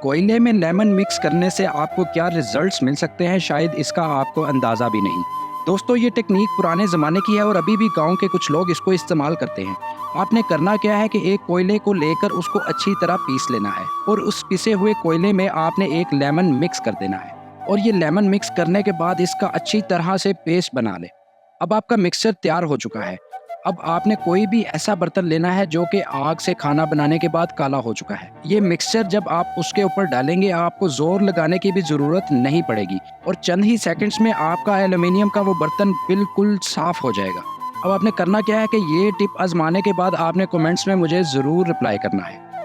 कोयले में lemon mix करने से आपको क्या रिजल्ट्स मिल सकते हैं, शायद इसका आपको अंदाज़ा भी नहीं। दोस्तों, ये टेक्नीक पुराने ज़माने की है और अभी भी गांव के कुछ लोग इसको इस्तेमाल करते हैं। आपने करना क्या है कि एक कोयले को लेकर उसको अच्छी तरह पीस लेना है और उस पिसे हुए कोयले में आपने एक लेमन मिक्स कर देना है और ये लेमन मिक्स करने के बाद इसका अच्छी तरह से पेस्ट बना ले। अब आपका मिक्सचर तैयार हो चुका है। अब आपने कोई भी ऐसा बर्तन लेना है जो कि आग से खाना बनाने के बाद काला हो चुका है। ये मिक्सचर जब आप उसके ऊपर डालेंगे, आपको जोर लगाने की भी ज़रूरत नहीं पड़ेगी और चंद ही सेकंड्स में आपका एल्युमिनियम का वो बर्तन बिल्कुल साफ़ हो जाएगा। अब आपने करना क्या है कि ये टिप आजमाने के बाद आपने कमेंट्स में मुझे ज़रूर रिप्लाई करना है।